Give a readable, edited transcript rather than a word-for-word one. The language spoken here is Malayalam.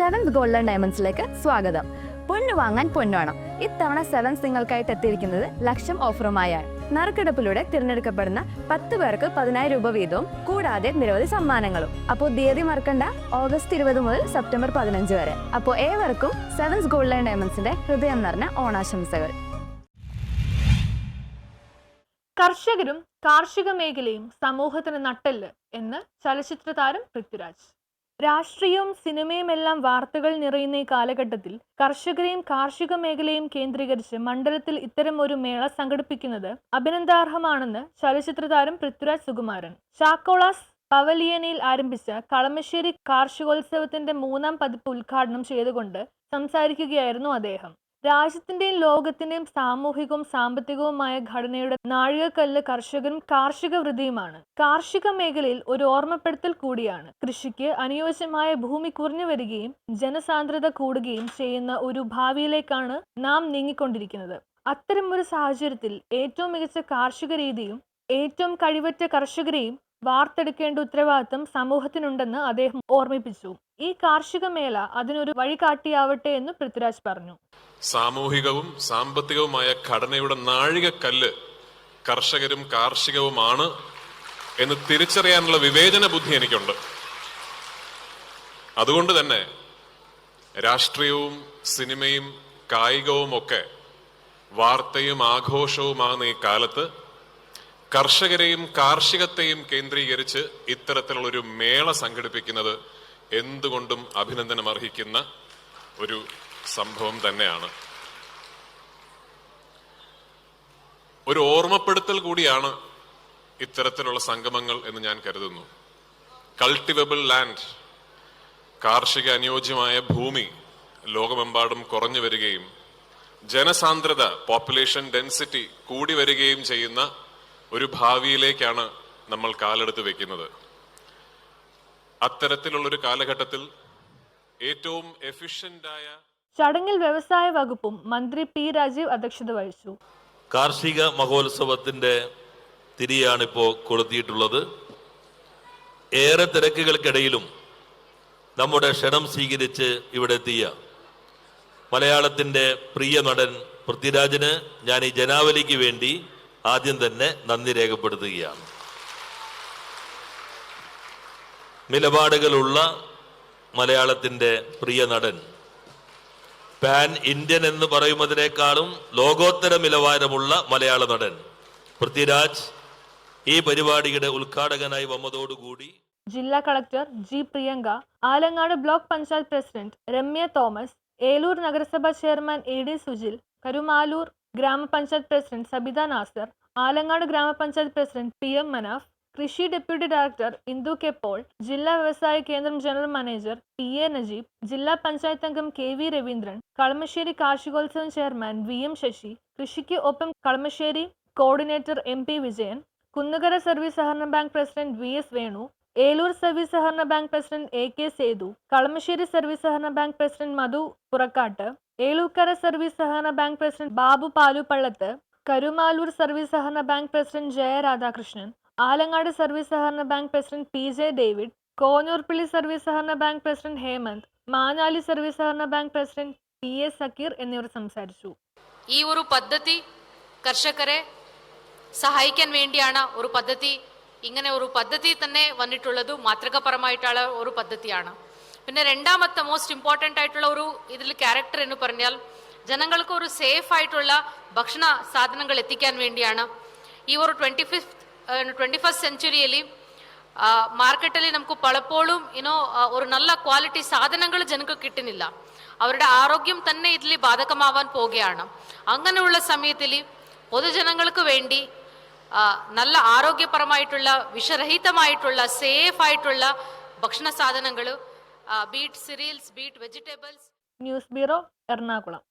സെവൻസ് ഗോൾഡൻ ഡയമണ്ട്സിലേക്ക് സ്വാഗതം. പൊന്നു വാങ്ങാൻ പൊന്നുവേണം. ഇത്തവണ സെവൻസ് നിങ്ങൾക്കായിട്ട് എത്തിയിരിക്കുന്നത് ലക്ഷം ഓഫറുമായാണ്. നറുക്കെടുപ്പിലൂടെ തിരഞ്ഞെടുക്കപ്പെടുന്ന 10 പേർക്ക് 10,000 രൂപ വീതവും കൂടാതെ നിരവധി സമ്മാനങ്ങളും. അപ്പോൾ തീയതി മറക്കണ്ട, ഓഗസ്റ്റ് 20 മുതൽ സെപ്റ്റംബർ 15 വരെ. അപ്പോൾ ഏവർക്കും സെവൻസ് ഗോൾഡൻ ഡയമണ്ട്സിന്റെ ഹൃദയം നിറഞ്ഞ ഓണാശംസകൾ. കർഷകരും കാർഷിക മേഖലയും സമൂഹത്തിന് നട്ടെല്ല് എന്ന് ചലച്ചിത്ര താരം പൃഥ്വിരാജ്. രാഷ്ട്രീയവും സിനിമയും എല്ലാം വാർത്തകൾ നിറയുന്ന ഈ കാലഘട്ടത്തിൽ കർഷകരെയും കാർഷിക മേഖലയും കേന്ദ്രീകരിച്ച് മണ്ഡലത്തിൽ ഇത്തരം ഒരു മേള സംഘടിപ്പിക്കുന്നത് അഭിനന്ദനാർഹമാണെന്ന് ചലച്ചിത്ര താരം പൃഥ്വിരാജ് സുകുമാരൻ. ചാക്കോളാസ് പവലിയനിൽ ആരംഭിച്ച കളമശ്ശേരി കാർഷികോത്സവത്തിന്റെ 3ാം പതിപ്പ് ഉദ്ഘാടനം ചെയ്തുകൊണ്ട് സംസാരിക്കുകയായിരുന്നു അദ്ദേഹം. രാജ്യത്തിന്റെയും ലോകത്തിന്റെയും സാമൂഹികവും സാമ്പത്തികവുമായ ഘടനയുടെ നാഴികക്കല്ല് കർഷകരും കാർഷിക വൃത്തിയുമാണ്. കാർഷിക മേഖലയിൽ ഒരു ഓർമ്മപ്പെടുത്തൽ കൂടിയാണ്. കൃഷിക്ക് അനുയോജ്യമായ ഭൂമി കുറഞ്ഞു വരികയും ജനസാന്ദ്രത കൂടുകയും ചെയ്യുന്ന ഒരു ഭാവിയിലേക്കാണ് നാം നീങ്ങിക്കൊണ്ടിരിക്കുന്നത്. അത്തരമൊരു സാഹചര്യത്തിൽ ഏറ്റവും മികച്ച കാർഷിക രീതിയും ഏറ്റവും കഴിവറ്റ കർഷകരെയും വാർത്തെടുക്കേണ്ട ഉത്തരവാദിത്തം സമൂഹത്തിനുണ്ടെന്ന് അദ്ദേഹം ഓർമ്മിപ്പിച്ചു. ഈ കാർഷിക മേള അതിനൊരു വഴികാട്ടിയാവട്ടെ എന്ന് പൃഥ്വിരാജ് പറഞ്ഞു. സാമൂഹികവും സാമ്പത്തികവുമായ ഘടനയുടെ നാഴികക്കല്ല് കർഷകരും കാർഷികവുമാണ് എന്ന് തിരിച്ചറിയാനുള്ള വിവേചന ബുദ്ധി എനിക്കുണ്ട്. അതുകൊണ്ട് തന്നെ രാഷ്ട്രീയവും സിനിമയും കായികവും ഒക്കെ വാർത്തയും ആഘോഷവുമാകുന്ന ഈ കാലത്ത് കർഷകരെയും കാർഷികത്തെയും കേന്ദ്രീകരിച്ച് ഇത്തരത്തിലുള്ളൊരു മേള സംഘടിപ്പിക്കുന്നത് എന്തുകൊണ്ടും അഭിനന്ദനം അർഹിക്കുന്ന ഒരു സംഭവം തന്നെയാണ്. ഒരു ഓർമ്മപ്പെടുത്തൽ കൂടിയാണ് ഇത്തരത്തിലുള്ള സംഗമങ്ങൾ എന്ന് ഞാൻ കരുതുന്നു. കൾട്ടിവബിൾ ലാൻഡ്, കാർഷിക അനുയോജ്യമായ ഭൂമി ലോകമെമ്പാടും കുറഞ്ഞു വരികയും ജനസാന്ദ്രത, പോപ്പുലേഷൻ ഡെൻസിറ്റി കൂടി വരികയും ചെയ്യുന്ന ഒരു ഭാവിയിലേക്കാണ് നമ്മൾ കാലെടുത്ത് വെക്കുന്നത്. അത്തരത്തിലുള്ളൊരു കാലഘട്ടത്തിൽ ഏറ്റവും എഫിഷ്യന്റായ ചടങ്ങിൽ വ്യവസായ വകുപ്പും മന്ത്രി പി രാജീവ് അധ്യക്ഷത വഹിച്ചു. കാർഷിക മഹോത്സവത്തിന്റെ തിരിയാണിപ്പോ കൊളുത്തിയിട്ടുള്ളത്. ഏറെ തിരക്കുകൾക്കിടയിലും നമ്മുടെ ക്ഷണം സ്വീകരിച്ച് ഇവിടെ എത്തിയ മലയാളത്തിന്റെ പ്രിയ നടൻ പൃഥ്വിരാജിന് ഞാൻ ഈ ജനാവലിക്ക് വേണ്ടി ആദ്യം തന്നെ നന്ദി രേഖപ്പെടുത്തുകയാണ്. നിലപാടുകളുള്ള മലയാളത്തിന്റെ പ്രിയ നടൻ, പാൻ ഇന്ത്യൻ എന്ന് പറയുന്നതിനേക്കാളും ലോകോത്തര നിലവാരമുള്ള മലയാള നടൻ പൃഥ്വിരാജ് ഈ പരിപാടിയുടെ ഉദ്ഘാടകനായി വന്നതോടുകൂടി ജില്ലാ collector G Priyanka, Alangad block panchayat president Ramya Thomas, Eloor നഗരസഭ chairman A D Sujil, Karumalloor ഗ്രാമപഞ്ചായത്ത് പ്രസിഡന്റ് സബിത നാസർ, ആലങ്ങാട് ഗ്രാമപഞ്ചായത്ത് പ്രസിഡന്റ് പി എം മനാഫ്, കൃഷി deputy director Indu K Paul, ജില്ലാ വ്യവസായ കേന്ദ്രം general manager P A Najeeb, ജില്ലാ പഞ്ചായത്ത് അംഗം കെ വി രവീന്ദ്രൻ, കളമശ്ശേരി കാർഷികോത്സവം ചെയർമാൻ വി എം ശശി, കൃഷിക്ക് ഒപ്പം Kalamassery coordinator M P Vijayan, Kunnukara service സഹകരണ bank president V S Venu, Eloor service സഹകരണ bank president A K Sethu, Kalamassery service സഹകരണ bank president Madhu Purakkatt, Elookkara service സഹകരണ bank president Babu Paluppallath, Karumaloor service സഹകരണ bank president Jaya Radhakrishnan, Alangad service സഹകരണ bank president P J David, Konjoorppally service സഹകരണ bank president Hemanth, Manali service സഹകരണ bank president P A Sakkeer എന്നിവർ സംസാരിച്ചു. ഈ ഒരു പദ്ധതി കർഷകരെ സഹായിക്കാൻ വേണ്ടിയാണ് ഒരു പദ്ധതി. ഇങ്ങനെ ഒരു പദ്ധതി തന്നെ വന്നിട്ടുള്ളത് മാതൃകാപരമായിട്ടുള്ള ഒരു പദ്ധതിയാണ്. പിന്നെ രണ്ടാമത്തെ മോസ്റ്റ് ഇമ്പോർട്ടൻ്റ് ആയിട്ടുള്ള ഒരു ഇതിൽ ക്യാരക്ടർ എന്ന് പറഞ്ഞാൽ ജനങ്ങൾക്ക് ഒരു സേഫ് ആയിട്ടുള്ള ഭക്ഷണ സാധനങ്ങൾ എത്തിക്കാൻ വേണ്ടിയാണ്. ഈ ഒരു 21st സെഞ്ചുറിയിൽ മാർക്കറ്റിൽ നമുക്ക് പലപ്പോഴും ഒരു നല്ല ക്വാളിറ്റി സാധനങ്ങൾ ജനങ്ങൾക്ക് കിട്ടുന്നില്ല. അവരുടെ ആരോഗ്യം തന്നെ ഇതിൽ ബാധകമാവാൻ പോവുകയാണ്. അങ്ങനെയുള്ള സമയത്തിൽ പൊതുജനങ്ങൾക്ക് വേണ്ടി നല്ല ആരോഗ്യപരമായിട്ടുള്ള വിഷരഹിതമായിട്ടുള്ള സേഫ് ആയിട്ടുള്ള ഭക്ഷണ സാധനങ്ങൾ, beat cereals, beat vegetables. News bureau, Ernakulam.